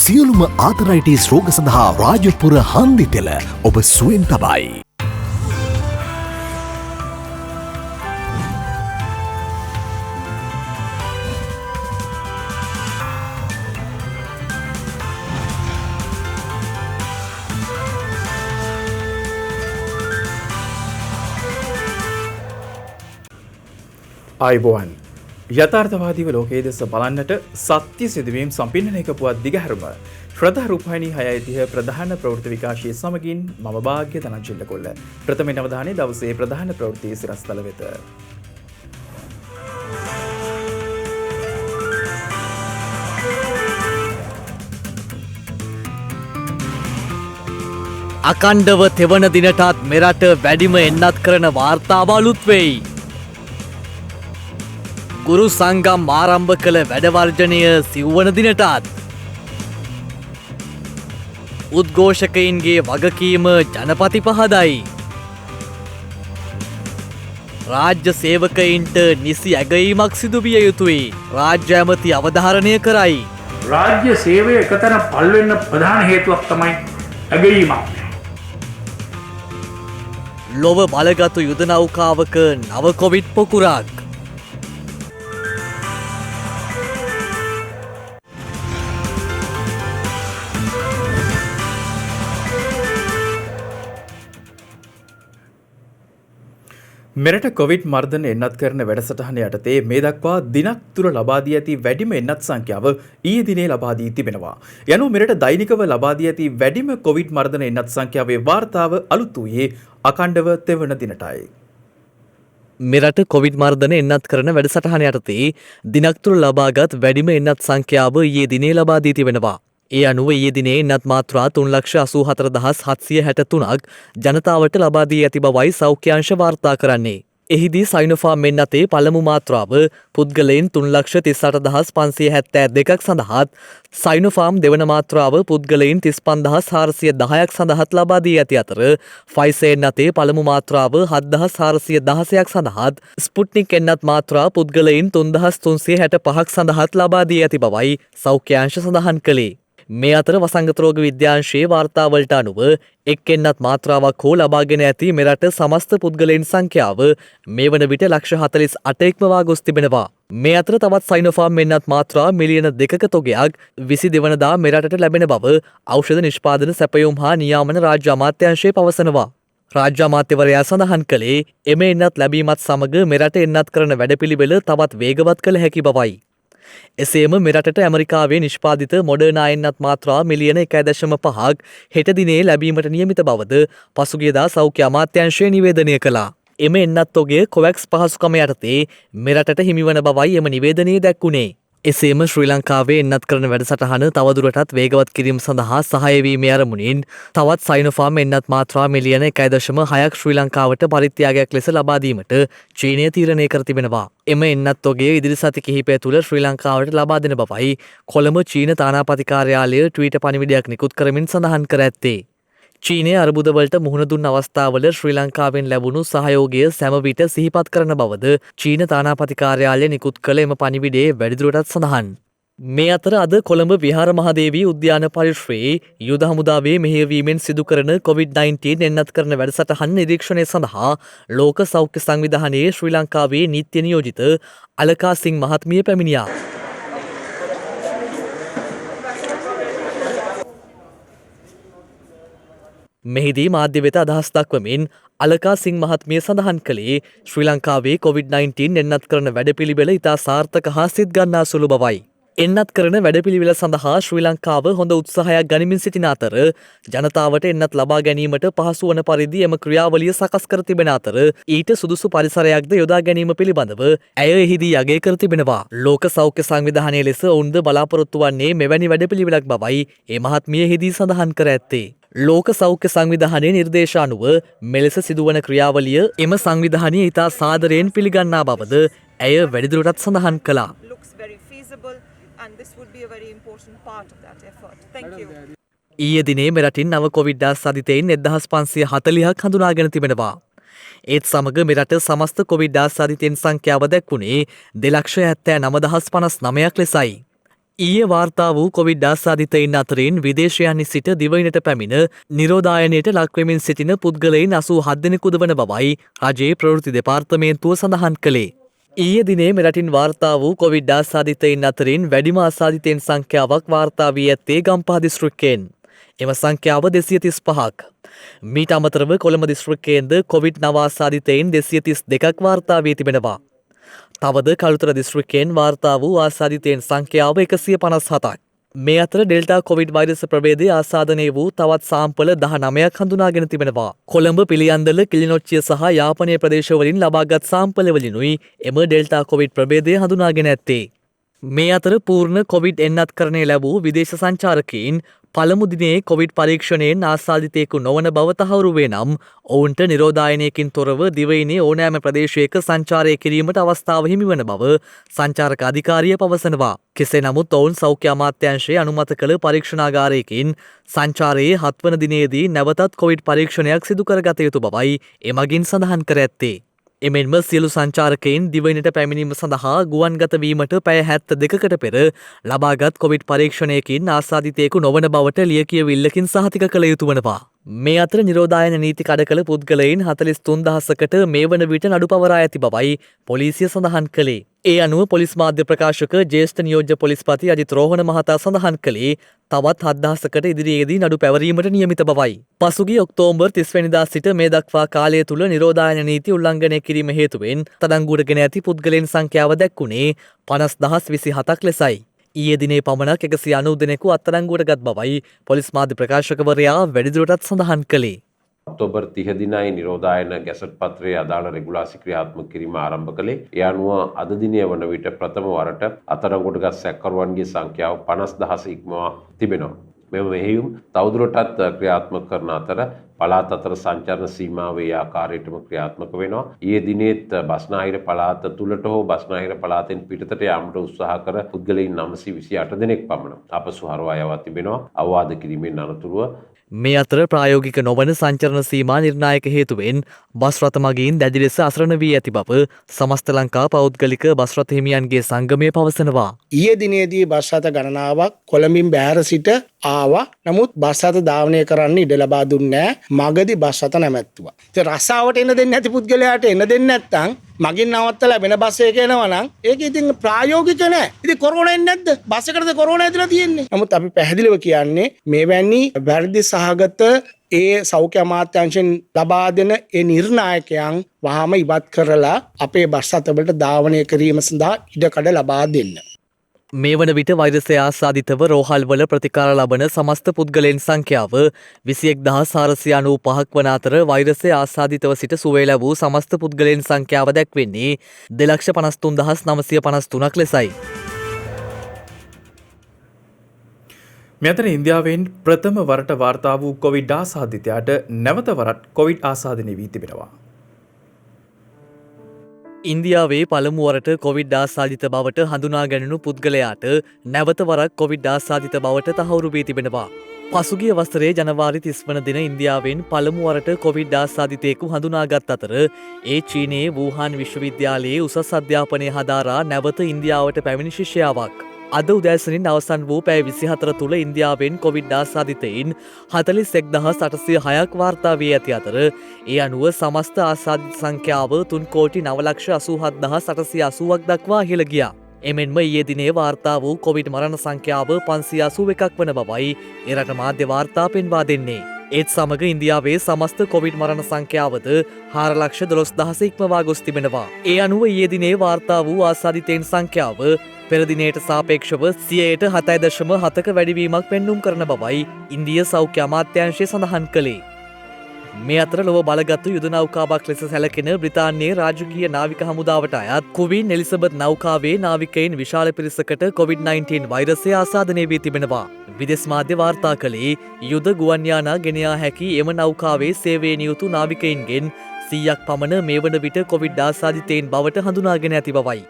සියලුම ආතරයිටිස් රෝග සඳහා රාජපුර හන්දි තෙල ඔබ සුවෙන් තබයි. ආයුබෝවන් යථාර්ථවාදීව ලෝකයේ දෙස බලන්නට සත්‍ය සිදුවීම් සම්පින්නනයක පුවත් දිගහැරුම ශ්‍රද්ධා රූපවාහිනී 6:30 ප්‍රධාන ප්‍රවෘත්ති විකාශයේ සමගින් මම භාග්‍ය ධනංජය කොල්ල ප්‍රථමයෙන් අවධානය දවසේ ප්‍රධාන ප්‍රවෘත්ති සිරස්තල වෙත. අකණ්ඩව තෙවන දිනටත් මෙරට වැඩිම එන්නත් කරන වාර්තාව අලුත් වෙයි. ගුරු සංගම් ආරම්භ කළ වැඩවර්ජනය සිව්වන දිනටත් උද්ඝෝෂකයින්ගේ වගකීම ජනපති පහදයි. රාජ්‍ය සේවකයින්ට නිසි ඇගයීමක් සිදුවිය යුතුයි. රාජ්‍ය ඇමති අවධාරණය කරයි. රාජ්‍ය සේවය එකතැන පල්වෙන්න ප්‍රධාන හේතුවක් තමයි ඇගයීමක්. ලොව බලගතු යුද නෞකාවක නව කොවිඩ් පොකුරක්. මෙරට කොවිඩ් මර්ධන එන්නත් කරන වැඩසටහන යටතේ මේ දක්වා දිනක් තුර ලබා දී ඇති වැඩිම එන්නත් සංඛ්‍යාව ඊයේ දිනේ ලබා දී තිබෙනවා. යනු මෙරට දෛනිකව ලබා දී ඇති වැඩිම කොවිඩ් මර්ධන එන්නත් සංඛ්‍යාවේ වාර්තාව අලුත් වූයේ අකණ්ඩව තෙවන දිනටයි. මෙරට කොවිඩ් මර්ධන එන්නත් කරන වැඩසටහන යටතේ දිනක් තුර ලබාගත් වැඩිම එන්නත් සංඛ්‍යාව ඊයේ දිනේ ලබා දී තිබෙනවා. ඒ අනුව ඊයේ දිනේ එන්නත් මාත්‍රා 3,84,763ක් ජනතාවට ලබා දී ඇති බවයි සෞඛ්‍ය අංශ වාර්තා කරන්නේ. එහිදී සයිනෝෆාර්ම් එන්නතේ පළමු මාත්‍රාව පුද්ගලයන් 3,34,572ක් සඳහාත් සයිනෝෆාර්ම් දෙවන මාත්‍රාව පුද්ගලයන් 35,410ක් සඳහාත් ලබා දී ඇති අතර ෆයිසර් එන්නතේ පළමු මාත්‍රාව 7,416ක් සඳහාත් ස්පුට්නික් එන්නත් මාත්‍රා පුද්ගලයන් 3,365ක් සඳහාත් ලබා දී ඇති බවයි සෞඛ්‍ය අංශ සඳහන් කළේ. මේ අතර වසංගත රෝග විද්‍යාංශයේ වාර්තාවලට අනුව එක් එන්නත් මාත්‍රාවක් හෝ ලබාගෙන ඇති මෙරට සමස්ත පුද්ගලයන් සංඛ්‍යාව මේ වන විට 148 ඉක්මවා ගොස් තිබෙනවා. මේ අතර තවත් සයිනෝෆාර්ම් එන්නත් මාත්‍රා මිලියන 2ක තොගයක් 22 වනදා මෙරටට ලැබෙන බව ඖෂධ නිෂ්පාදන සැපයුම් හා නියාමන රාජ්‍ය අමාත්‍යාංශය පවසනවා. රාජ්‍ය අමාත්‍යවරයා සඳහන් කළේ එම එන්නත් ලැබීමත් සමග මෙරට එන්නත් කරන වැඩපිළිවෙල තවත් වේගවත් කළ හැකි බවයි. එසේම මෙරටට ඇමරිකාවේ නිෂ්පාදිත මොඩර්නා එන්නත් මාත්‍රා මිලියන 1.5ක් හෙට දිනේ ලැබීමට නියමිත බවද පසුගියදා සෞඛ්‍ය අමාත්‍යාංශය නිවේදනය කළා. එම එන්නත් තොගය කොවැක්ස් පහසුකම යටතේ මෙරටට හිමිවන බවයි එම නිවේදනයේ දැක්වුණේ. එසේම ශ්‍රී ලංකාවේ එන්නත් කරන වැඩසටහන තවදුරටත් වේගවත් කිරීම සඳහා සහාය වීමේ අරමුණින් තවත් සයිනෝෆාර්ම් එන්නත් මාත්‍රා මිලියන 1.6ක් ශ්‍රී ලංකාවට පරිත්‍යාගයක් ලෙස ලබා දීමට චීනය තීරණය කර තිබෙනවා. එම එන්නත් තොගය ඉදිරි සති කිහිපය තුළ ශ්‍රී ලංකාවට ලබා දෙන බවයි කොළඹ චීන තානාපති කාර්යාලය ට්වීට් පණිවිඩයක් නිකුත් කරමින් සඳහන් කර ඇත්තේ. චීනය අර්බුදවලට මුහුණ දුන් අවස්ථාවල ශ්‍රී ලංකාවෙන් ලැබුණු සහයෝගය සෑම විට සිහිපත් කරන බවද චීන තානාපති කාර්යාලය නිකුත් කළ එම පණිවිඩයේ වැඩිදුරටත් සඳහන්. මේ අතර අද කොළඹ විහාර මහදේවී උද්‍යාන පරිශ්‍රයේ යුද හමුදාවේ මෙහෙයවීමෙන් සිදු කරන COVID-19 එන්නත් කරන වැඩසටහන් නිරීක්ෂණය සඳහා ලෝක සෞඛ්‍ය සංවිධානයේ ශ්‍රී ලංකාවේ නීත්‍ය නියෝජිත අලකා සිං මහත්මිය පැමිණියා. මෙහිදී මාධ්‍ය වෙත අදහස් දක්වමින් අලකා සිං මහත්මිය සඳහන් කළේ ශ්‍රී ලංකාවේ COVID-19 එන්නත් කරන වැඩපිළිවෙල ඉතා සාර්ථක හා සිත් ගන්නා සුළු බවයි. එන්නත් කරන වැඩපිළිවෙල සඳහා ශ්‍රී ලංකාව හොඳ උත්සාහයක් ගනිමින් සිටින අතර ජනතාවට එන්නත් ලබා ගැනීමට පහසු වන පරිදි එම ක්‍රියාවලිය සකස් කර තිබෙන අතර ඊට සුදුසු පරිසරයක්ද යොදා ගැනීම පිළිබඳව ඇය එහිදී යගය කර තිබෙනවා. ලෝක සෞඛ්‍ය සංවිධානය ලෙස ඔවුන්ද බලාපොරොත්තු වන්නේ මෙවැනි වැඩපිළිවෙලක් බවයි ඒ මහත්මිය එහිදී සඳහන් කර ඇත්තේ. ලෝක සෞඛ්‍ය සංවිධානයේ නිර්දේශ අනුව මෙලෙස සිදුවන ක්‍රියාවලිය එම සංවිධානය ඉතා සාදරයෙන් පිළිගන්නා බවද ඇය වැඩිදුරටත් සඳහන් කළා. ඊයේ දිනේ මෙරටින් නව කොවිඩ් ආසාදිතයින් 1540ක් හඳුනාගෙන තිබෙනවා. ඒත් සමග මෙරට සමස්ත කොවිඩ් ආසාදිතයින් සංඛ්‍යාව දැක්වුණේ 2,79,059ක් ලෙසයි. ඊයේ වාර්තා වූ කොවිඩ් ආසාදිතයින් අතරින් විදේශයන්හි සිට දිවයිනට පැමිණ නිරෝධායනයට ලක්වෙමින් සිටින පුද්ගලයින් 87 දෙනෙකුද වන බවයි රජයේ ප්‍රවෘත්ති දෙපාර්තමේන්තුව සඳහන් කළේ. ඊයේ දිනේ මෙරටින් වාර්තා වූ කොවිඩ් ආසාදිතයින් අතරින් වැඩිම ආසාදිතයින් සංඛ්‍යාවක් වාර්තා වී ඇත්තේ ගම්පහ දිස්ත්‍රික්කයෙන්. එම සංඛ්‍යාව 235ක්. මීට අමතරව කොළඹ දිස්ත්‍රික්කයෙන්ද කොවිඩ් නව ආසාදිතයින් 232ක් වාර්තා වී තිබෙනවා. තවද කළුතර දිස්ත්‍රික්කයෙන් වාර්තා වූ ආසාදිතයින් සංඛ්‍යාව 157ක්. මේ අතර ඩෙල්ටා කොවිඩ් වෛරස් ප්‍රභේදයේ ආසාදනය වූ තවත් සාම්පල 19ක් හඳුනාගෙන තිබෙනවා. කොළඹ පිළියන්දල කිලිනොච්චිය සහ යාපනය ප්‍රදේශවලින් ලබාගත් සාම්පලවලිනුයි එම ඩෙල්ටා කොවිඩ් ප්‍රභේදය හඳුනාගෙන ඇත්තේ. මේ අතර පූර්ණ කොවිඩ් එන්නත් කරණය ලැබූ විදේශ සංචාරකයින් පළමු දිනේ කොවිඩ් පරීක්ෂණයෙන් ආසාදිතයෙකු නොවන බව තහවුරු වේ නම් ඔවුන්ට නිරෝධායනයකින් තොරව දිවයිනේ ඕනෑම ප්‍රදේශයක සංචාරය කිරීමට අවස්ථාව හිමිවන බව සංචාරක අධිකාරිය පවසනවා. කෙසේ නමුත් ඔවුන් සෞඛ්‍ය අමාත්‍යාංශයේ අනුමත කළ පරීක්ෂණාගාරයකින් සංචාරයේ 7 වන දිනේදී නැවතත් කොවිඩ් පරීක්ෂණයක් සිදු කරගත යුතු බවයි එමගින් සඳහන් කර ඇත්තේ. එමෙන්ම සියලු සංචාරකයින් දිවයිනට පැමිණීම සඳහා ගුවන්ගත වීමට පැය 72කට පෙර ලබාගත් කොවිඩ් පරීක්ෂණයකින් ආසාදිතයෙකු නොවන බවට ලියකියවිල්ලකින් සහතික කළ යුතු වනවා. මේ අතර නිරෝධායන නීති කඩ කළ පුද්ගලයින් 43000කට මේ වන විට නඩු පවරා ඇති බවයි පොලිසිය සඳහන් කළේ. ඒ අනුව පොලිස් මාධ්‍ය ප්‍රකාශක ජ්‍යෙෂ්ඨ නියෝජ්‍ය පොලිස්පති අජිත් රෝහණ මහතා සඳහන් කළේ තවත් 7000කට ඉදිරියේදී නඩු පැවරීමට නියමිත බවයි. පසුගිය ඔක්තෝබර් 30 වෙනිදා සිට මේ දක්වා කාලය තුල නිරෝධායන නීති උල්ලංඝනය කිරීම හේතුවෙන් අත්අඩංගුවට ගෙන ඇති පුද්ගලයන් සංඛ්‍යාව දැක්ුණේ 50027ක් ලෙසයි. ඊයේ දිනේ පමණක් 190 දෙනෙකු අත්අඩංගුවට ගත් බවයි පොලිස් මාධ්‍ය ප්‍රකාශකවරයා වැඩිදුරටත් සඳහන් කළේ. ඔක්තෝබර් 30 දිනයි නිරෝධායන ගැසට් පත්‍රයේ අදාළ රෙගුලාසි ක්‍රියාත්මක කිරීම ආරම්භ කළේ. ඒ අනුව අද දිනය වන විට ප්‍රථම වරට අත්අඩංගුවටගත් සැකකරුවන්ගේ සංඛ්‍යාව 50000 ඉක්මවා තිබෙනවා. මෙම මෙහෙයුම් තවදුරටත් ක්‍රියාත්මක කරන අතර පළාත් අතර සංචරණ සීමාව ඒ ආකාරයටම ක්‍රියාත්මක වෙනවා. ඊයේ දිනේත් බස්නාහිර පළාත තුලට හෝ බස්නාහිර පළාතෙන් පිටතට යාමට උත්සාහ කර පුද්ගලයන් 928 දෙනෙක් පමණ අපසු හරවා යවා තිබෙනවා. අවවාද කිරීමෙන් අනතුරුව මේ අතර ප්‍රායෝගික නොවන සංචරණ සීමා නිර්ණායක හේතුවෙන් බස් රථ මගීන් දැඩි ලෙස අසරණ වී ඇති බව සමස්ත ලංකා පෞද්ගලික බස් රථ හිමියන්ගේ සංගමය පවසනවා. ඊයේ දිනේදී බස් රථ ගණනාවක් කොළඹින් බැහැර සිට ආවා. නමුත් බස් රථ ධාවනය කරන්න ඉඩ ලබා දුන්නේ නැහැ. මගදී බස් රථ නැමැත්තුවා. ඉතින් රස්සාවට එන්න දෙන්නේ නැති පුද්ගලයාට එන්න දෙන්නේ නැත්නම් මගින් නවත්තලා වෙන බස් එකක එනවා නම් ඒක ඉතින් ප්‍රායෝගික නැහැ. ඉතින් කොරෝනා එන්නේ නැද්ද? බස් එකටද කොරෝනා ඇදලා තියෙන්නේ. නමුත් අපි පැහැදිලිව කියන්නේ මේවැනි වැරදි සහගත ඒ සෞඛ්‍ය අමාත්‍යාංශයෙන් ලබා දෙන ඒ නිර්ණායකයන් වහාම ඉවත් කරලා අපේ බස් රථවලට ධාවනය කිරීම සඳහා ඉඩකඩ ලබා දෙන්න. මේ වන විට වෛරසය ආසාදිතව රෝහල්වල ප්‍රතිකාර ලබන සමස්ත පුද්ගලයන් සංඛ්‍යාව 21495ක් වන අතර වෛරසය ආසාදිතව සිට සුවය ලැබූ සමස්ත පුද්ගලයන් සංඛ්‍යාව දැක්වෙන්නේ 253953ක් ලෙසයි. මෙතන ඉන්දියාවෙන් ප්‍රථම වරට වාර්තා වූ කොවිඩ් ආසාදිතයාට නැවත වරක් කොවිඩ් ආසාදනය වී තිබෙනවා. ඉන්දියාවේ පළමුවරට කොවිඩ් ආසාදිත බවට හඳුනා ගැනුණු පුද්ගලයාට නැවත වරක් කොවිඩ් ආසාදිත බවට තහවුරු වී තිබෙනවා. පසුගිය වසරේ ජනවාරි 30 වන දින ඉන්දියාවෙන් පළමුවරට කොවිඩ් ආසාදිතයෙකු හඳුනාගත් අතර ඒ චීනයේ වූහාන් විශ්වවිද්‍යාලයේ උසස් අධ්‍යාපනය හදාරා නැවත ඉන්දියාවට පැමිණි ශිෂ්‍යාවක්. අද උදෑසනින් අවසන් වූ පැය 24 තුළ ඉන්දියාවෙන් කොවිඩ් ආසාදිතයින් 41806ක් වාර්තා වී ඇති අතර ඒ අනුව සමස්ත ආසාදිත සංඛ්‍යාව 3,09,87,880ක් දක්වා ඉහළ ගියා. එමෙන්ම ඊයේ දිනේ වාර්තා වූ කොවිඩ් මරණ සංඛ්‍යාව 581ක් වන බවයි එරට මාධ්‍ය වාර්තා පෙන්වා දෙන්නේ. ඒත් සමග ඉන්දියාවේ සමස්ත කොවිඩ් මරණ සංඛ්‍යාවද 4,12,000 ඉක්මවා ගොස් තිබෙනවා. ඒ අනුව ඊයේ දිනේ වාර්තා වූ ආසාදිතයින් සංඛ්‍යාව පෙර දිනයට සාපේක්ෂව 7.7% වැඩිවීමක් පෙන්නුම් කරන බවයි ඉන්දිය සෞඛ්‍ය අමාත්‍යාංශය සඳහන් කළේ. මේ අතර ලොව බලගත්තු යුද නෞකාවක් ලෙස සැලකෙන බ්‍රිතාන්‍යයේ රාජකීය නාවික හමුදාවට අයත් කුවීන් එලිසබෙත් නෞකාවේ නාවිකයින් විශාල පිරිසකට COVID-19 වෛරසය ආසාදනය වී තිබෙනවා. විදෙස් මාධ්‍ය වාර්තා කළේ යුද ගුවන් යානා ගෙන යා හැකි එම නෞකාවේ සේවයේ නියුතු නාවිකයින්ගෙන් 100ක් පමණ මේ වන විට කොවිඩ් ආසාදිතයින් බවට හඳුනාගෙන ඇති බවයි.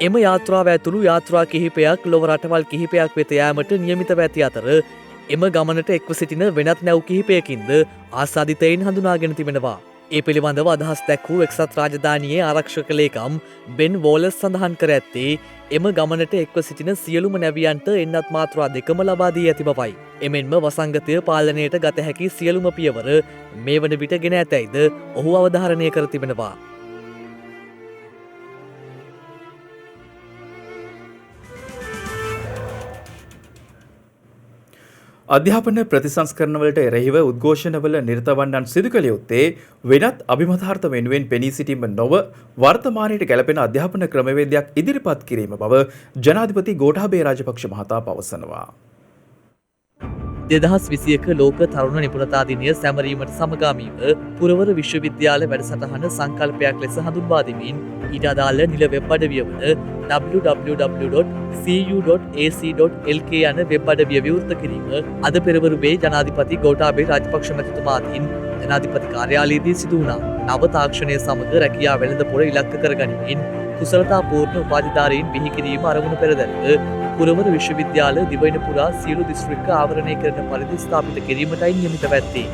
එම යාත්‍රාව ඇතුළු යාත්‍රා කිහිපයක් ලොව රටවල් කිහිපයක් වෙත යාමට නියමිතව ඇති අතර එම ගමනට එක්ව සිටින වෙනත් නැව් කිහිපයකින්ද ආසාදිතයින් හඳුනාගෙන තිබෙනවා. ඒ පිළිබඳව අදහස් දැක් වූ එක්සත් රාජධානියේ ආරක්ෂක ලේකම් බෙන් වෝලස් සඳහන් කර ඇත්තේ එම ගමනට එක්ව සිටින සියලුම නැවියන්ට එන්නත් මාත්‍රා දෙකම ලබා දී ඇති බවයි. එමෙන්ම වසංගතය පාලනයට ගත හැකි සියලුම පියවර මේ වන විට ගෙන ඇතැයිද ඔහු අවධාරණය කර තිබෙනවා. අධ්‍යාපන ප්‍රතිසංස්කරණවලට එරෙහිව උද්ඝෝෂණවල නිරත වන්නන් සිදු කළ යුත්තේ වෙනත් අභිමතාර්ථ වෙනුවෙන් පෙනී සිටීම නොව වර්තමානයට ගැලපෙන අධ්‍යාපන ක්‍රමවේදයක් ඉදිරිපත් කිරීම බව ජනාධිපති ගෝඨාභය රාජපක්ෂ මහතා පවසනවා. 2021 ලෝක තරුණ නිපුණතා දිනය සැමරීමට සමගාමීව පුරවර විශ්වවිද්‍යාල වැඩසටහන සංකල්පයක් ලෙස හඳුන්වා දෙමින් ඊට අදාළ නිල වෙබ් අඩවිය වන www.cu.ac.lk යන වෙබ් අඩවිය විවෘත කිරීම අද පෙරවරුවේ ජනාධිපති ගෝඨාභය රාජපක්ෂ මැතිතුමාගෙන් ජනාධිපති කාර්යාලයේදී සිදු වුණා. නව තාක්ෂණය සමග රැකියා වෙළඳපොළ ඉලක්ක කරගනිමින් කුසලතාපූර්ණ උපාධිධාරීන් බිහි කිරීම අරමුණු පෙරදැරිව පුරවර විශ්වවිද්‍යාල දිවයින පුරා සියලු දිස්ත්‍රික්ක ආවරණය කරන පරිදි ස්ථාපිත කිරීමටයි නියමිතව ඇත්තේ.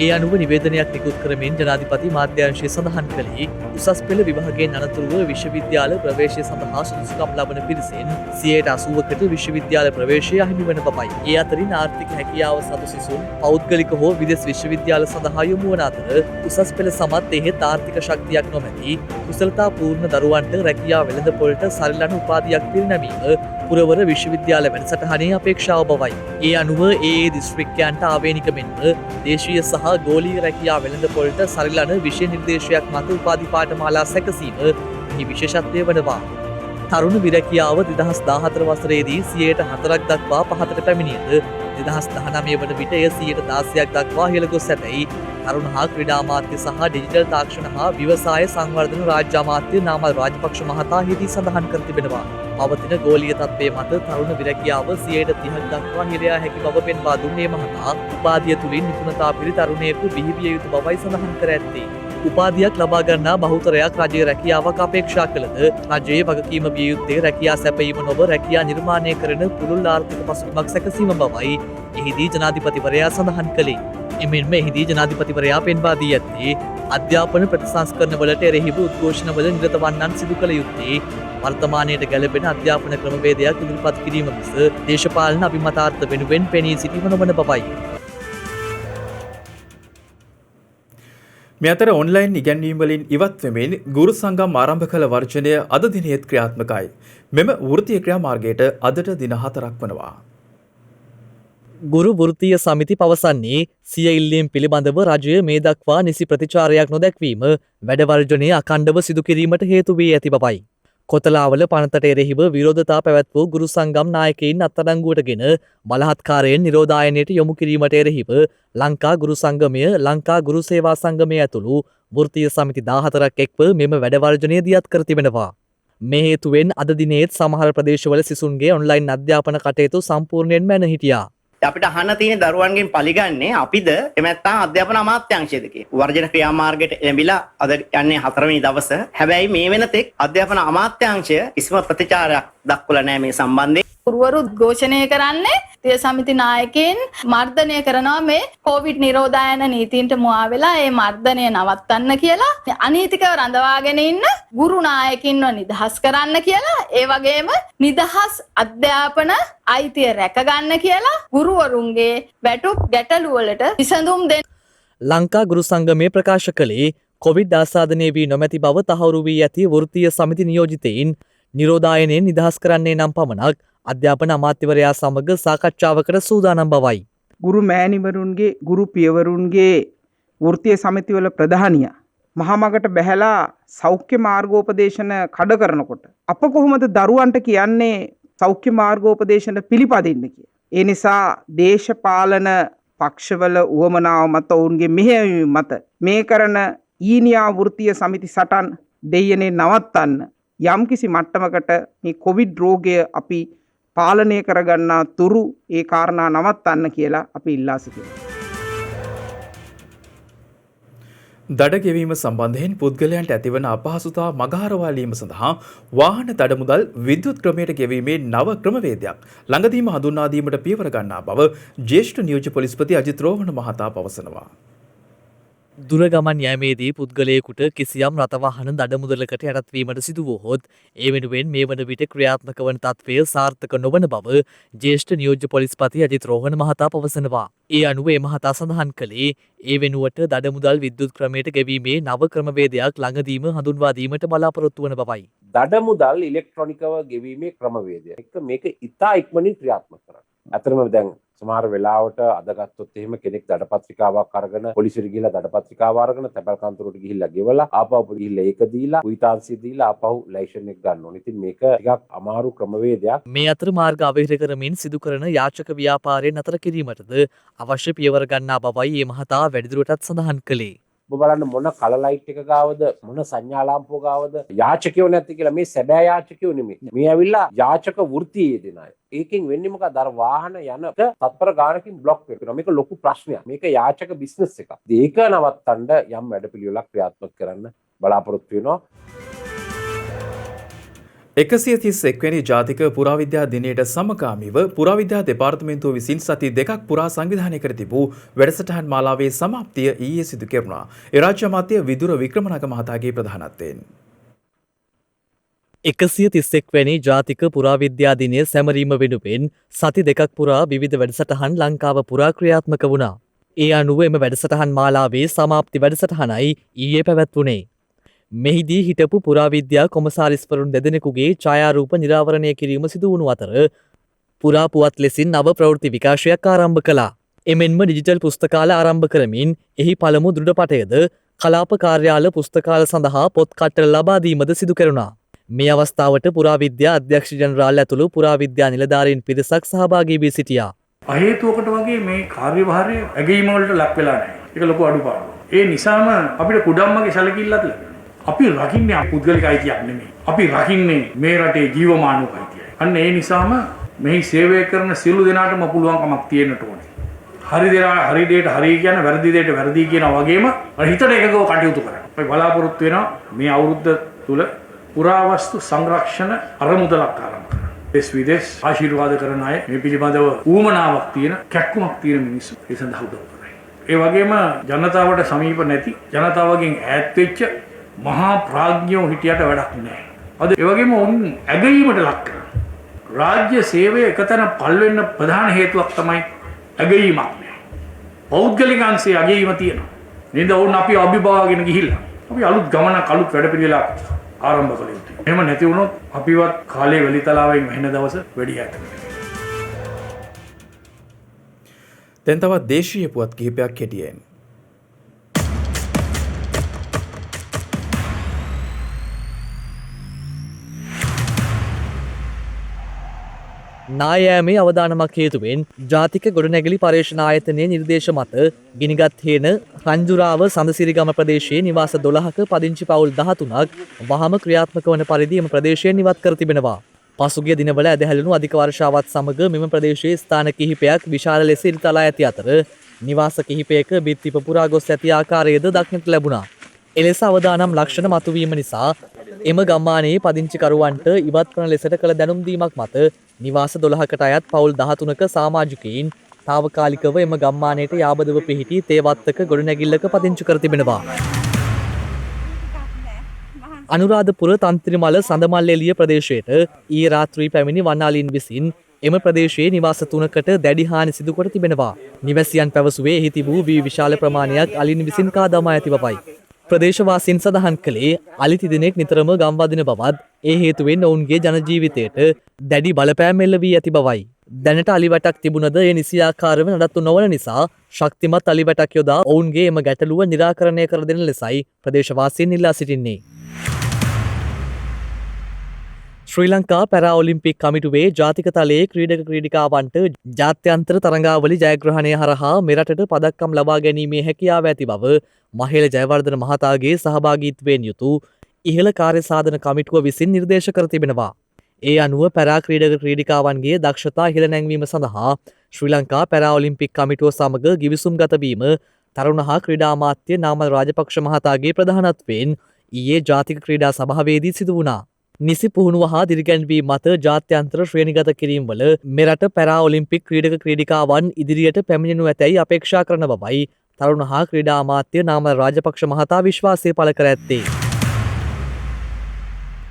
ඒ අනුව නිවේදනයක් නිකුත් කරමින් ජනාධිපති මාධ්‍යාංශය සඳහන් කළේ උසස් පෙළ විභාගයෙන් අනතුරුව විශ්වවිද්‍යාල ප්‍රවේශය සඳහා සුදුසුකම් ලබන පිරිසෙන් 80%කට විශ්වවිද්‍යාල ප්‍රවේශය අහිමි වන බවයි. ඒ අතරින් ආර්ථික හැකියාව සතු සිසුන් පෞද්ගලික හෝ විදෙස් විශ්වවිද්‍යාල සඳහා යොමු වන අතර උසස් පෙළ සමත් එහෙත් ආර්ථික ශක්තියක් නොමැති කුසලතා පූර්ණ දරුවන්ට රැකියා වෙළඳපොළට සරිලන උපාධියක් පිරිනැමීම පුරවර විශ්වවිද්‍යාල වැඩසටහනේ අපේක්ෂාව බවයි. ඒ අනුව ඒ දිස්ත්‍රික්කයන්ට ආවේනික මෙන්ම දේශීය සහ ගෝලීය රැකියා වෙළඳපොළට සරිලන විෂය නිර්දේශයක් මත උපාධි පාඨමාලා සැකසීම මෙහි විශේෂත්වය වනවා. තරුණ විරැකියාව 2014 වසරේදී 4% දක්වා පහතට පැමිණියද 2019 වන විට එය 16% දක්වා ඉහළ ගොස් ඇතැයි තරුණ හා ක්‍රීඩා අමාත්‍ය සහ ඩිජිටල් තාක්ෂණ හා ව්‍යවසාය සංවර්ධන රාජ්‍ය අමාත්‍ය නාමල් රාජපක්ෂ මහතා හිදී සඳහන් කර තිබෙනවා. පවතින ගෝලීය තත්ත්වයේ මත තරුණ විරැකියාව 30% දක්වා ඉහළ යා හැකි බව පෙන්වා දුන්නේ මහතා උපාධිය තුලින් නිපුණතා පිරි තරුණයෙකු බිහිවිය යුතු බවයි සඳහන් කර ඇත්තේ. උපාධියක් ලබා ගන්නා බහුතරයක් රජයේ රැකියාවක් අපේක්ෂා කළද රජයේ වගකීම විය යුත්තේ රැකියා සැපයීම නොව රැකියා නිර්මාණය කරන පුළුල් ආර්ථික පසුබිමක් සැකසීම බවයි එහිදී ජනාධිපතිවරයා සඳහන් කළේ. එමෙන්ම එහිදී ජනාධිපතිවරයා පෙන්වා දී ඇත්තේ අධ්‍යාපන ප්‍රතිසංස්කරණවලට එරෙහිව උද්ඝෝෂණවල නිරත වන්නන් සිදු කළ යුත්තේ වර්තමානයට ගැලපෙන අධ්‍යාපන ක්‍රමවේදයක් ඉදිරිපත් කිරීම මිස දේශපාලන අභිමතාර්ථ වෙනුවෙන් පෙනී සිටීම නොවන බවයි. මේ අතර ඔන්ලයින් ඉගැන්වීම් වලින් ඉවත් වෙමින් ගුරු සංගම් ආරම්භ කළ වර්ජනය අද දිනේත් ක්‍රියාත්මකයි. මෙම වෘත්තීය ක්‍රියාමාර්ගයට අදට දින 4ක් වනවා. ගුරු වෘත්තීය සමිති පවසන්නේ සිය ඉල්ලීම් පිළිබඳව රජය මේ දක්වා නිසි ප්‍රතිචාරයක් නොදැක්වීම වැඩ වර්ජනය අඛණ්ඩව සිදු කිරීමට හේතු වී ඇති බවයි. කොතලාවල පනතට එරෙහිව විරෝධතා පැවැත් වූ ගුරු සංගම් නායකයින් අත්අඩංගුවටගෙන බලහත්කාරයෙන් නිරෝධායනයට යොමු කිරීමට එරෙහිව ලංකා ගුරු සංගමය ලංකා ගුරු සේවා සංගමය ඇතුළු වෘත්තීය සමිති 14ක් එක්ව මෙම වැඩ වර්ජනය දියත් කර තිබෙනවා. මේ හේතුවෙන් අද දිනේත් සමහර ප්‍රදේශවල සිසුන්ගේ ඔන්ලයින් අධ්‍යාපන කටයුතු සම්පූර්ණයෙන්ම නැහිටියා. අපිට අහන්න තියෙන දරුවන්ගෙන් පරිගන්නේ අපිද එමෙත්තා අධ්‍යාපන අමාත්‍යාංශයද කියලා. වර්ජන ක්‍රියාමාර්ගයට එළඹිලා අද යන්නේ 4 වෙනි දවස. හැබැයි මේ වෙනතෙක් අධ්‍යාපන අමාත්‍යාංශය කිසිම ප්‍රතිචාරයක් දක්වලා නැහැ මේ සම්බන්ධයෙන්. ගුරුවරු උද්ඝෝෂණය කරන්නේ තිය සමිති නායකයන් මර්ධනය කරනවා මේ කොවිඩ් නිරෝධායන නීතීන්ට මුවා වෙලා ඒ මර්ධනය නවත්තන්න කියලා. අනීතිකව රඳවාගෙන ඉන්න ගුරු නායකින්ව නිදහස් කරන්න කියලා. ඒ වගේම නිදහස් අධ්‍යාපන අයිතිය රැකගන්න කියලා ගුරුවරුන්ගේ වැටුප් ගැටලු වලට විසඳුම් දෙන්න. ලංකා ගුරු සංගමය ප්‍රකාශ කළේ කොවිඩ් ආසාදනය වී නොමැති බව තහවුරු වී ඇති වෘත්තීය සමිති නියෝජිතයින් නිරෝධායනයෙන් නිදහස් කරන්නේ නම් පමණක් අධ්‍යාපන අමාත්‍යවරයා සමග සාකච්ඡාවකට සූදානම් බවයි. ගුරු මෑණිවරුන්ගේ ගුරු පියවරුන්ගේ වෘත්තීය සමිතිවල ප්‍රධානියා මහමගට බැහැලා සෞඛ්‍ය මාර්ගෝපදේශන කඩ කරනකොට අප කොහොමද දරුවන්ට කියන්නේ සෞඛ්‍ය මාර්ගෝපදේශන පිළිපදින්න කියලා. ඒ නිසා දේශපාලන පක්ෂවල උවමනාව මත ඔවුන්ගේ මෙහෙයවීම මත මේ කරන ඊනියා වෘත්තීය සමිති සටන් දෙයනේ නවත්තන්න යම්කිසි මට්ටමකට මේ කොවිඩ් රෝගය අපි පාලනය කරගන්නා තුරු ඒ කාරණා නවත්තන්න කියලා අපි ඉල්ලා සිටිනවා. දඩ ගෙවීම සම්බන්ධයෙන් පුද්ගලයන්ට ඇතිවන අපහසුතා මගහරවාලීම සඳහා වාහන දඩ මුදල් විද්‍යුත් ක්‍රමයට ගෙවීමේ නව ක්‍රමවේදයක් ළඟදීම හඳුන්වා දීමට පියවර ගන්නා බව ජ්‍යෙෂ්ඨ නියෝජ්‍ය පොලිස්පති අජිත් රෝහණ මහතා පවසනවා. දුරගමන් යෑමේදී පුද්ගලයෙකුට කිසියම් රථවාහන දඩමුදලකට යටත්වීමට සිදුවහොත් ඒ වෙනුවෙන් මේ වන විට ක්‍රියාත්මක වන තත්ත්වය සාර්ථක නොවන බව ජ්‍යෙෂ්ඨ නියෝජ්‍ය පොලිස්පති අජිත් රෝහණ මහතා පවසනවා. ඒ අනුව ඒ මහතා සඳහන් කළේ ඒ වෙනුවට දඩමුදල් විද්‍යුත් ක්‍රමයට ගෙවීමේ නව ක්‍රමවේදයක් ළඟදීම හඳුන්වා දීමට බලාපොරොත්තු වන බවයි. දඩමුදල් ඉලෙක්ට්‍රොනිකව ගෙවීමේ ක්‍රමවේදය. මේක ඉතා ඉක්මනින් ක්‍රියාත්මක කරන්න. අතරම දැන් සමහර වෙලාවට අදගත්තොත් එහෙම කෙනෙක් දඩපත්‍රිකාවක් අරගෙන පොලිසියට ගිහිල්ලා දඩපත්‍රිකාව අරගෙන තැපැල් කන්තරුවට ගිහිල්ලා ගෙවලා ආපහු ගිහිල්ලා ඒක දීලා කුයිතාන්සිය දීලා ආපහු ලයිසන් එක ගන්න ඕනේ. ඉතින් මේක ටිකක් අමාරු ක්‍රමවේදයක්. මේ අතර මාර්ග අවහිර කරමින් සිදු කරන යාචක ව්‍යාපාරය නතර කිරීමටද අවශ්‍ය පියවර ගන්නා බවයි මේ මහතා වැඩිදුරටත් සඳහන් කළේ. ඔබ බලන්න මොන කල ලයිට් එක ගාවද මොන සංඥා ලාම්පුව ගාවද යාචකයෝ නැති කියලා. මේ සැබෑ යාචකයෝ නෙමෙයි. මේ ඇවිල්ලා යාචක වෘත්තියේ දෙන අය. ඒකෙන් වෙන්නේ මොකද? අර වාහන යන තත්පර ගානකින් බ්ලොක් වෙනවා. මේක ලොකු ප්‍රශ්නයක්. මේක යාචක බිස්නස් එකක්. ඒක නවත්තන්න යම් වැඩපිළිවෙලක් ක්‍රියාත්මක කරන්න බලාපොරොත්තු වෙනවා. 131 වෙනි ජාතික පුරාවිද්‍යා දිනයට සමගාමීව පුරාවිද්‍යා දෙපාර්තමේන්තුව විසින් සති දෙකක් පුරා සංවිධානය කර තිබූ වැඩසටහන් මාලාවේ සමාප්තිය ඊයේ සිදු කෙරුණා. ඒ රාජ්‍ය අමාත්‍ය විදුර වික්‍රමනායක මහතාගේ ප්‍රධානත්වයෙන් 131 වැනි ජාතික පුරාවිද්‍යා දිනය සැමරීම වෙනුවෙන් සති දෙකක් පුරා විවිධ වැඩසටහන් ලංකාව පුරා ක්‍රියාත්මක වුණා. ඒ අනුව එම වැඩසටහන් මාලාවේ සමාප්ති වැඩසටහනයි ඊයේ පැවැත්වුණේ. මෙහිදී හිටපු පුරාවිද්‍යා කොමසාරිස්වරුන් දෙදෙනෙකුගේ ඡායාරූප නිරාවරණය කිරීම සිදු වුණු අතර පුරා පුවත් ලෙසින් නව ප්‍රවෘත්ති විකාශයක් ආරම්භ කළා. එමෙන්ම ඩිජිටල් පුස්තකාල ආරම්භ කරමින් එහි පළමු දෘಢපටයද කලාප කාර්යාල පුස්තකාල සඳහා පොත් කට්ටල ලබා දීමද සිදු කෙරුණා. මේ අවස්ථාවට පුරාවිද්‍යා අධ්‍යක්ෂ ජනරාල් ඇතුළු පුරාවිද්‍යා නිලධාරීන් පිරිසක් සහභාගී වී සිටියා. අහේතුවකට වගේ මේ කාර්යභාරය ඇගීම වලට ලක් වෙලා නැහැ. ඒක ලොකු අඩුපාඩුවක්. ඒ නිසාම අපිට කුඩම්මගේ සැලකිල්ලක් ලැබෙනවා. අපි රකින්නේ පුද්ගලික අයිතියක් නෙමෙයි. අපි රකින්නේ මේ රටේ ජීවමාන අයිතියයි. අන්න ඒ නිසාම මෙහි සේවය කරන සියලු දෙනාටම පුළුවන්කමක් තියෙන්නට ඕනේ. හරි දෙයට හරි කියන වැරදි දෙයට වැරදි කියන වගේම හිතට එකගව කටයුතු කරන්න. අපි බලාපොරොත්තු වෙනවා මේ අවුරුද්ද තුල පුරාවස්තු සංරක්ෂණ අරමුදලක් ආරම්භ කරන්න. දෙස් විදේශ ආශිර්වාද කරන අය මේ පිළිබඳව ඌමනාවක් තියෙන කැක්කුමක් තියෙන මිනිස්සු ඒ සඳහා උදව් කරයි. ඒ වගේම ජනතාවට සමීප නැති ජනතාවගෙන් ඈත් වෙච්ච මහා ප්‍රඥයෝ හිටියට වැඩක් නැහැ. අද ඒ වගේම උන් ඇගීමට ලක් කරනවා. රාජ්‍ය සේවය එකතැන පල් වෙන්න ප්‍රධාන හේතුවක් තමයි ඇගීමක් නැහැ. පෞද්ගලික අංශයේ ඇගීම තියෙනවා. නේද? වුන් අපි අභිභාවගෙන ගිහිල්ලා අපි අලුත් ගමනක් අලුත් වැඩපිළිවෙලක් ආරම්භ කළ යුතුයි. එහෙම නැති වුණොත් අපිවත් කාලේ වෙලිතලාවෙන් වෙන දවස වැඩි ඈතට. දැන් තවත් දේශීය පුවත් කිහිපයක් කෙටියෙන්. නායෑමේ අවදානමක් හේතුවෙන් ජාතික ගොඩනැගිලි පර්යේෂණ ආයතනයේ නිර්දේශ මත ගිනිගත් හේන රංජුරාව සඳසිරිගම ප්‍රදේශයේ නිවාස 12ක පදිංචි පවුල් 13ක් වහම ක්‍රියාත්මක වන පරිදි එම ප්‍රදේශයෙන් ඉවත් කර තිබෙනවා. පසුගිය දිනවල ඇදහැළුණු අධික වර්ෂාවත් සමග මෙම ප්‍රදේශයේ ස්ථාන කිහිපයක් විශාල ලෙස ඉරිතලා ඇති අතර නිවාස කිහිපයක බිත්ති පුපුරා ගොස් ඇති ආකාරයද දක්නට ලැබුණා. එලෙස අවදානම් ලක්ෂණ මතුවීම නිසා එම ගම්මානයේ පදිංචිකරුවන්ට ඉවත් වන ලෙසට කළ දැනුම් දීමක් මත නිවාස 12කට අයත් පවුල් 13ක සමාජිකයින් తాවකාලිකව එම ගම්මානයට යාබදව පිහිටි තේවත්තක ගොඩනැගිල්ලක පදිංචි කර තිබෙනවා. අනුරාධපුර තන්ත්‍රිමල සඳමල් එළිය ප්‍රදේශයට ඊයේ රාත්‍රී පැමිණි වන්නාලීන් විසින් එම ප්‍රදේශයේ නිවාස 3කට දැඩි හානි සිදු කොට තිබෙනවා. නිවැසියන් පැවසුවේ එහි තිබූ විශාල ප්‍රමාණයක් අලින් විසින් කා දමා ඇති බවයි. ප්‍රදේශවාසීන් සඳහන් කළේ අලි තිදෙනෙක් නිතරම ගම් වදින බවත් ඒ හේතුවෙන් ඔවුන්ගේ ජනජීවිතයට දැඩි බලපෑම් එල්ල වී ඇති බවයි. දැනට අලිවැටක් තිබුණද ඒ නිසියාකාරව නඩත්තු නොවන නිසා ශක්තිමත් අලිවැටක් යොදා ඔවුන්ගේ එම ගැටලුව නිරාකරණය කර දෙන ලෙසයි ප්‍රදේශවාසීන් ඉල්ලා සිටින්නේ. ශ්‍රී ලංකා පැරා ඔලිම්පික් කමිටුවේ ජාතික තලයේ ක්‍රීඩක ක්‍රීඩිකාවන්ට ජාත්‍යන්තර තරඟාවලි ජයග්‍රහණය හරහා මෙරටට පදක්කම් ලබා ගැනීමේ හැකියාව ඇති බව මහේල ජයවර්ධන මහතාගේ සහභාගීත්වයෙන් යුතු ඉහළ කාර්යසාධන කමිටුව විසින් නිර්දේශ කර තිබෙනවා. ඒ අනුව පැරා ක්‍රීඩක ක්‍රීඩිකාවන්ගේ දක්ෂතා ඉහළ නැංවීම සඳහා ශ්‍රී ලංකා පැරා ඔලිම්පික් කමිටුව සමග ගිවිසුම් ගත වීම තරුණ හා ක්‍රීඩා අමාත්‍ය නාමල් රාජපක්ෂ මහතාගේ ප්‍රධානත්වයෙන් ඊයේ ජාතික ක්‍රීඩා සභාවේදී සිදු වුණා. නිසි පුහුණුව හා දිරිගැන්වීම මත ජාත්‍යන්තර ශ්‍රේණිගත කිරීම්වල මෙරට පැරා ඔලිම්පික් ක්‍රීඩක ක්‍රීඩිකාවන් ඉදිරියට පැමිණෙනු ඇතැයි අපේක්ෂා කරන බවයි තරුණ හා ක්‍රීඩා අමාත්‍ය නාමල් රාජපක්ෂ මහතා විශ්වාසය පළ කර ඇත්තේ.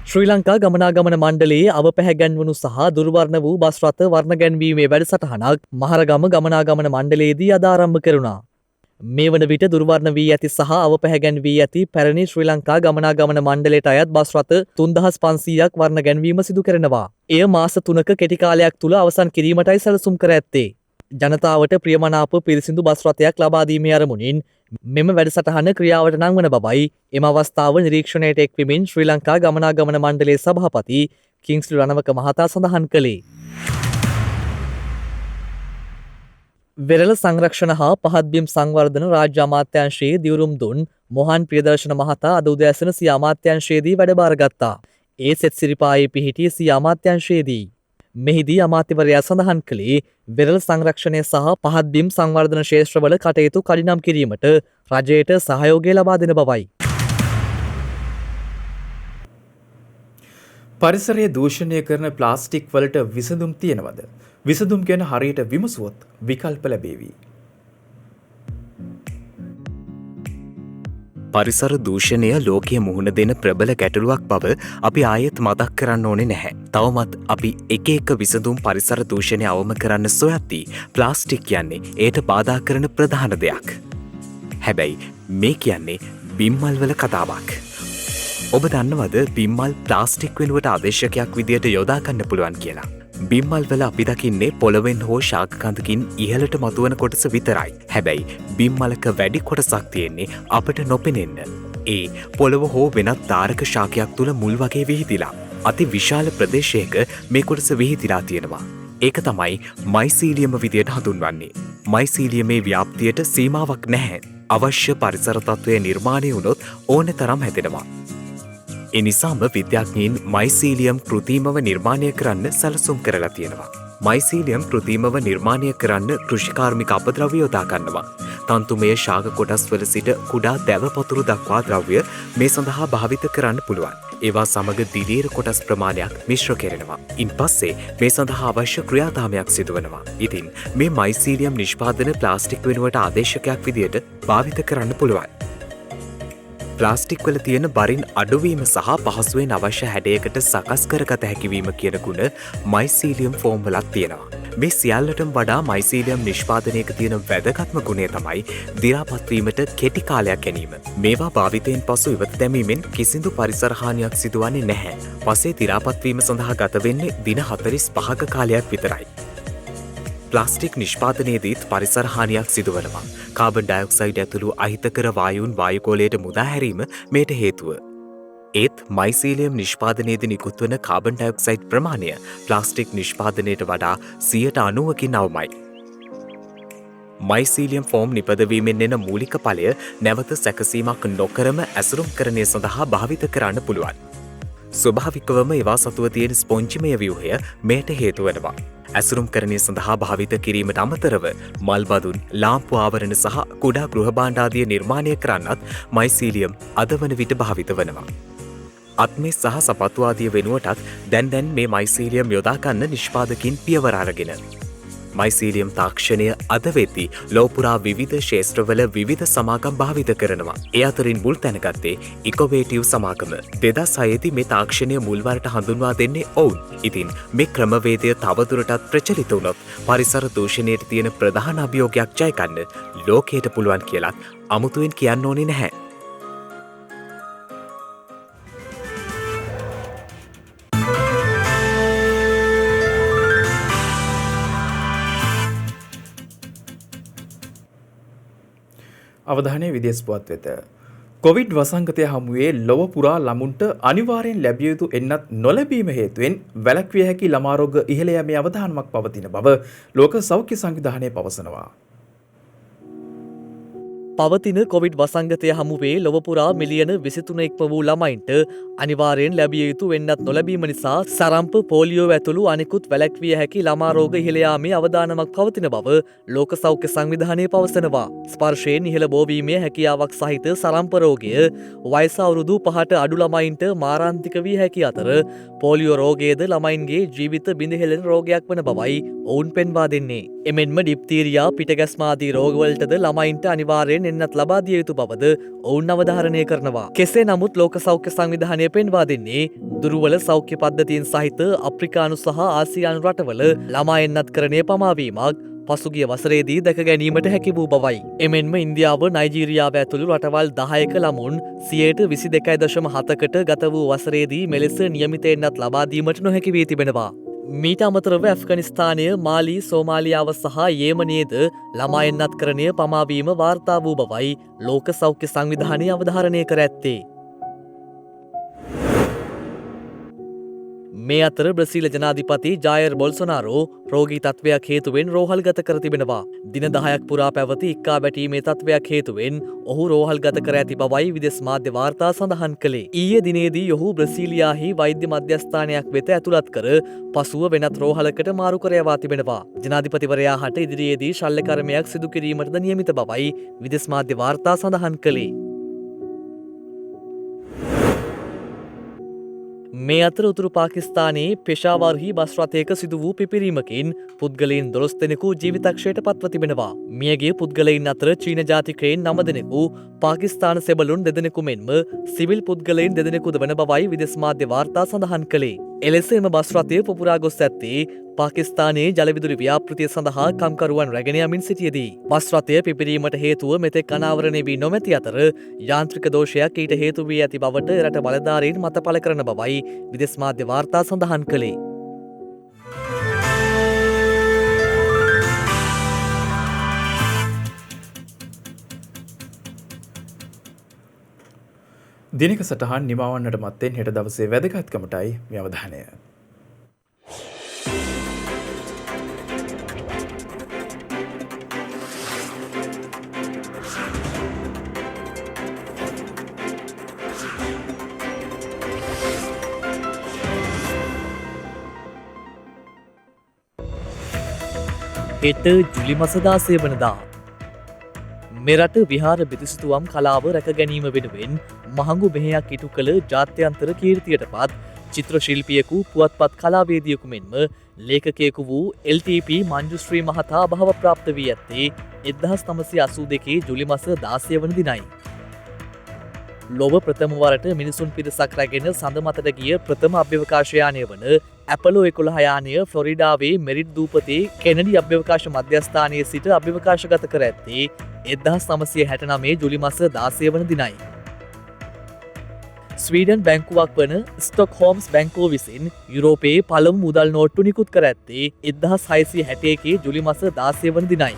ශ්‍රී ලංකා ගමනාගමන මණ්ඩලයේ අවපැහැගැන්වනු සහ දුර්වර්ණ වූ බස් රථ වර්ණ ගැන්වීමේ වැඩසටහනක් මහරගම ගමනාගමන මණ්ඩලයේදී අද ආරම්භ කෙරුණා. මේ වන විට දුර්වර්ණ වී ඇති සහ අවපැහැගැන් වී ඇති පැරණි ශ්‍රී ලංකා ගමනාගමන මණ්ඩලයට අයත් බස් රථ 3500ක් වර්ණ ගැන්වීම සිදු කරනවා. එය මාස 3ක කෙටි කාලයක් තුල අවසන් කිරීමටයි සැලසුම් කර ඇත්තේ. ජනතාවට ප්‍රියමනාප පිරිසිදු බස් රථයක් ලබා දීමේ අරමුණින් මෙම වැඩසටහන ක්‍රියාවට නංවන බවයි එම අවස්ථාව නිරීක්ෂණයට එක්වමින් ශ්‍රී ලංකා ගමනාගමන මණ්ඩලයේ සභාපති කිංස්ලි රණවක මහතා සඳහන් කළේ. වෙරළ සංරක්ෂණ හා පහත්බිම් සංවර්ධන රාජ්‍ය අමාත්‍යංශයේ දියුරුම් දුන් මොහන් ප්‍රියදර්ශන මහතා අද උදෑසන සිය අමාත්‍යංශයේදී වැඩබාරගත්තා. ඒ සෙත් සිරිපායේ පිහිටි සිය අමාත්‍යංශයේදී. මෙහිදී අමාත්‍යවරයා සඳහන් කළේ වෙරළ සංරක්ෂණය සහ පහත්බිම් සංවර්ධන ක්ෂේත්‍රවල කටයුතු කඩිනම් කිරීමට රජයට සහයෝගය ලබා දෙන බවයි. පරිසරය දූෂණය කරන ප්ලාස්ටික් වලට විසඳුම් තියෙනවද? විසඳුම් ගැන හරියට විමසුවොත් විකල්ප ලැබේවි. පරිසර දූෂණය ලෝකයේ මුහුණ දෙන ප්‍රබල ගැටලුවක් බව අපි ආයෙත් මතක් කරන්න ඕනේ නැහැ. තවමත් අපි එක එක විසඳුම් පරිසර දූෂණය අවම කරන්න සොයද්දී ප්ලාස්ටික් කියන්නේ ඒට බාධා කරන ප්‍රධාන දෙයක්. හැබැයි මේ කියන්නේ බිම්මල් වල කතාවක්. ඔබ දන්නවද බිම්මල් ප්ලාස්ටික් වෙනුවට ආදේශකයක් විදියට යොදා ගන්න පුළුවන් කියලා? බිම්මල් වල අපි දකින්නේ පොළවෙන් හෝ ශාකකඳකින් ඉහළට මතුවන කොටස විතරයි. හැබැයි බිම්මලක වැඩි කොටසක් තියෙන්නේ අපට නොපෙනෙන්න. ඒ පොළව හෝ වෙනත් තාරක ශාකයක් තුළ මුල් වගේ විහිදිලා. අති විශාල ප්‍රදේශයක මේ කොටස විහිදිලා තියෙනවා. ඒක තමයි මයිසීලියම විදියට හඳුන්වන්නේ. මයිසීලියමේ ව්‍යාප්තියට සීමාවක් නැහැ. අවශ්‍ය පරිසර තත්ත්වය නිර්මාණය වුණොත් ඕන තරම් හැදෙනවා. එනිසාම විද්‍යාඥයින් මයිසීලියම් කෘතිමව නිර්මාණය කරන්න සැලසුම් කරලා තියෙනවා. මයිසීලියම් කෘතිමව නිර්මාණය කරන්න කෘෂිකාර්මික අපද්‍රව්‍ය යොදා ගන්නවා. තන්තුමය ශාක කොටස් වල සිට කුඩා දැව පතුරු දක්වා ද්‍රව්‍ය මේ සඳහා භාවිත කරන්න පුළුවන්. ඒවා සමග දිලීර කොටස් ප්‍රමාණයක් මිශ්‍ර කෙරෙනවා. ඉන්පස්සේ මේ සඳහා අවශ්‍ය ක්‍රියාදාමයක් සිදුවනවා. ඉතින් මේ මයිසීලියම් නිෂ්පාදන ප්ලාස්ටික් වෙනුවට ආදේශකයක් විදියට භාවිත කරන්න පුළුවන්. ප්ලාස්ටික් වල තියෙන බරින් අඩුවීම සහ පහසුවෙන් අවශ්‍ය හැඩයකට සකස් කරගත හැකිවීම කියන ගුණ මයිසීලියම් ෆෝම් වලත් තියෙනවා. මේ සියල්ලටම වඩා මයිසීලියම් නිෂ්පාදනයක තියෙන වැදගත්ම ගුණය තමයි දිරාපත්වීමට කෙටි කාලයක් ගැනීම. මේවා භාවිතයෙන් පසු ඉවත දැමීමෙන් කිසිදු පරිසර හානියක් සිදුවන්නේ නැහැ. පසේ දිරාපත්වීම සඳහා ගත වෙන්නේ දින 45ක කාලයක් විතරයි. ප්ලාස්ටික් නිෂ්පාදනයේදීත් පරිසර හානියක් සිදුවනවා. කාබන් ඩයොක්සයිඩ් ඇතුළු අහිතකර වායුන් වායුගෝලයට මුදා හැරීම මේට හේතුව. ඒත් මයිසීලියම් නිෂ්පාදනයේදී නිකුත් වන කාබන් ඩයොක්සයිඩ් ප්‍රමාණය ප්ලාස්ටික් නිෂ්පාදනයට වඩා 90%කින් අවමයි. මයිසීලියම් ෆෝම් නිපදවීමෙන් එන මූලික ඵලය නැවත සැකසීමක් නොකරම ඇසුරුම්කරණය සඳහා භාවිත කරන්න පුළුවන්. ස්වභාවිකවම ඒවා සතුව තියෙන ස්පොන්ජිමය ව්‍යුහය මේට හේතු වෙනවා. ඇසුරුම්කරණය සඳහා භාවිත කිරීමට අමතරව මල්බදුන්, ලාම්පු ආවරණ සහ කුඩා ගෘහ භාණ්ඩ ආදිය නිර්මාණය කරන්නත් මයිසීලියම් අද වන විට භාවිත වනවා. අත්මේ සහ සපත්තු ආදිය වෙනුවටත් දැන් මේ මයිසීලියම් යොදා ගන්න නිෂ්පාදකින් පියවර අරගෙන. මයිසීලියම් තාක්ෂණය අද වෙද්දී ලෝපුරා විවිධ ක්ෂේත්‍රවල විවිධ සමාගම් භාවිත කරනවා. ඒ අතරින් මුල් තැනගත්තේ ඉකොවේටිව් සමාගම. 2006 මේ තාක්ෂණය මුල්වරට හඳුන්වා දෙන්නේ ඔවුන්. ඉතින් මේ ක්‍රමවේදය තවදුරටත් ප්‍රචලිත වුණොත් පරිසර දූෂණයට තියෙන ප්‍රධාන අභියෝගයක් ජය ගන්න ලෝකයට පුළුවන් කියලත් අමුතුවෙන් කියන්න ඕනේ නැහැ. අවධානය විදේශ පුවත් වෙත. කොවිඩ් වසංගතය හමුවේ ලොව පුරා ළමුන්ට අනිවාර්යෙන් ලැබිය යුතු එන්නත් නොලැබීම හේතුවෙන් වැළැක්විය හැකි ළමා රෝග ඉහළ යෑමේ අවධානමක් පවතින බව ලෝක සෞඛ්‍ය සංවිධානය පවසනවා. පවතින කොවිඩ් වසංගතය හමුවේ ලොවපුරා මිලියන 23ක්ම වූ ළමයින්ට අනිවාර්යෙන් ලැබිය යුතු වෙන්නත් නොලැබීම නිසා සරම්ප පෝලියෝ ඇතුළු අනෙකුත් වැළැක්විය හැකි ළමා රෝග ඉහළ යාමේ අවදානමක් පවතින බව ලෝක සෞඛ්‍ය සංවිධානය පවසනවා. ස්පර්ශයෙන් ඉහළ බෝවීමේ හැකියාවක් සහිත සරම්ප රෝගය වයස අවුරුදු 5ට අඩු ළමයින්ට මාරාන්තික විය හැකි අතර පෝලියෝ රෝගයද ළමයින්ගේ ජීවිත බිඳහෙළන රෝගයක් වන බවයි ඔවුන් පෙන්වා දෙන්නේ. එමෙන්ම ඩිප්තීරියා පිටගැස්මාදී රෝගවලටද ළමයින්ට අනිවාර්යෙන් එන්නත් ලබා දිය යුතු බවද ඔවුන් අවධාරණය කරනවා. කෙසේ නමුත් ලෝක සෞඛ්‍ය සංවිධානය පෙන්වා දෙන්නේ දුර්වල සෞඛ්‍ය පද්ධතීන් සහිත අප්‍රිකානු සහ ආසියානු රටවල ළමා එන්නත් කරණය පමාවීමක් පසුගිය වසරේදී දැක ගැනීමට හැකි වූ බවයි. එමෙන්ම ඉන්දියාව නයිජීරියාව ඇතුළු රටවල් 10ක ළමුන් 22.7%කට ගත වූ වසරේදී මෙලෙස නියමිත එන්නත් ලබා දීමට නොහැකි වී තිබෙනවා. මීට අමතරව ඇෆ්ගනිස්තානය, මාලි, සෝමාලියාව සහ යේමනයේද ළමා එන්නත් කරණය පමාවීම වාර්තා වූ බවයි ලෝක සෞඛ්‍ය සංවිධානය අවධාරණය කර ඇත්තේ. මේ අතර බ්‍රසීල ජනාධිපති ජායර් බොල්සොනාරෝ රෝගී තත්ත්වයක් හේතුවෙන් රෝහල්ගත කර තිබෙනවා. දින 10ක් පුරා පැවති ඉක්කා බැටීමේ තත්ත්වයක් හේතුවෙන් ඔහු රෝහල්ගත කර ඇති බවයි විදෙස් මාධ්‍ය වාර්තා සඳහන් කළේ. ඊයේ දිනේදී ඔහු බ්‍රසීලියාහි වෛද්‍ය මධ්‍යස්ථානයක් වෙත ඇතුළත් කර පසුව වෙනත් රෝහලකට මාරු කර යවා තිබෙනවා. ජනාධිපතිවරයා හට ඉදිරියේදී ශල්‍ය කර්මයක් සිදු කිරීමටද නියමිත බවයි විදෙස් මාධ්‍ය වාර්තා සඳහන් කළේ. මේ අතර උතුරු පාකිස්තානයේ පෙෂාවර්හි බස් රථයක සිදු වූ පිපිරීමකින් පුද්ගලයන් 12 දෙනෙකු ජීවිතක්ෂයට පත්ව තිබෙනවා. මියගිය පුද්ගලයන් අතර චීන ජාතිකයන් 9 දෙනෙකු, පාකිස්තාන සෙබළුන් 2 දෙනෙකු මෙන්ම සිවිල් පුද්ගලයන් 2 දෙනෙකුද වන බවයි විදෙස් මාධ්‍ය වාර්තා සඳහන් කළේ. එලෙස එම බස් රථය පුපුරා ගොස් ඇත්තේ පාකිස්තානයේ ජලවිදුලි ව්‍යාපෘතිය සඳහා කම්කරුවන් රැගෙන යමින් සිටියදී. බස් රථය පිපිරීමට හේතුව මෙතෙක් අනාවරණය වී නොමැති අතර යාන්ත්‍රික දෝෂයක් ඊට හේතු වී ඇති බවට එරට බලධාරීන් මත පළ කරන බවයි විදෙස් මාධ්‍ය වාර්තා සඳහන් කළේ. දිනක සටහන් නිමවන්නට මත්තෙන් හෙට දවසේ වැදගත්කමටයි මේ අවධානය. හෙට ජුලි මස 16 වනදා මෙරට විහාර බිතුසිතුවම් කලාව රැක ගැනීම වෙනුවෙන් මහඟු මෙහෙයක් ඉටු කළ ජාත්‍යන්තර කීර්තියට පත් චිත්‍ර ශිල්පියෙකු පුවත්පත් කලාවේදියෙකු මෙන්ම ලේඛකයෙකු වූ LTP මංජුශ්‍රී මහතා භව ප්‍රාප්ත වී ඇත්තේ 1982 ජුලි මස 16 වන දිනයි. ලොව ප්‍රථම වරට මිනිසුන් පිරිසක් රැගෙන සඳ මතට ගිය ප්‍රථම අභ්‍යවකාශ යානය වන ඇපලෝ 11 යානය ෆ්ලොරිඩාවේ මෙරිට් දූපතේ කෙනඩි අභ්‍යවකාශ මධ්‍යස්ථානයේ සිට අභ්‍යවකාශගත කර ඇත්තේ 1969 ජුලි මස 16 වන දිනයි. ස්වීඩන් බැංකුවක් වන ස්ටොක්හෝම්ස් බැංකුව විසින් යුරෝපයේ පළමු මුදල් නෝට්ටු නිකුත් කර ඇත්තේ 1661 ජුලි මස 16 වන දිනයි.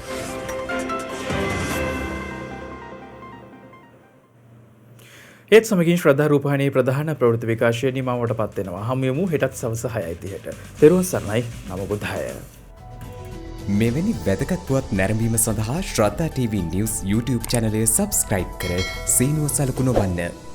ඒත් සමගින් ශ්‍රද්ධා රූපවාහිනී ප්‍රධාන ප්‍රවෘත්ති විකාශය නිමවට පත් වෙනවා. හමු යමු හෙටත් සවස 6:30ට. තෙරුවන් සරණයි. නම බුද්ධාය. මෙවැනි වැදගත් පුවත් නැරඹීම සඳහා ශ්‍රද්ධා TV News YouTube channel එක subscribe කර සීනුව සලකුණ වන්න.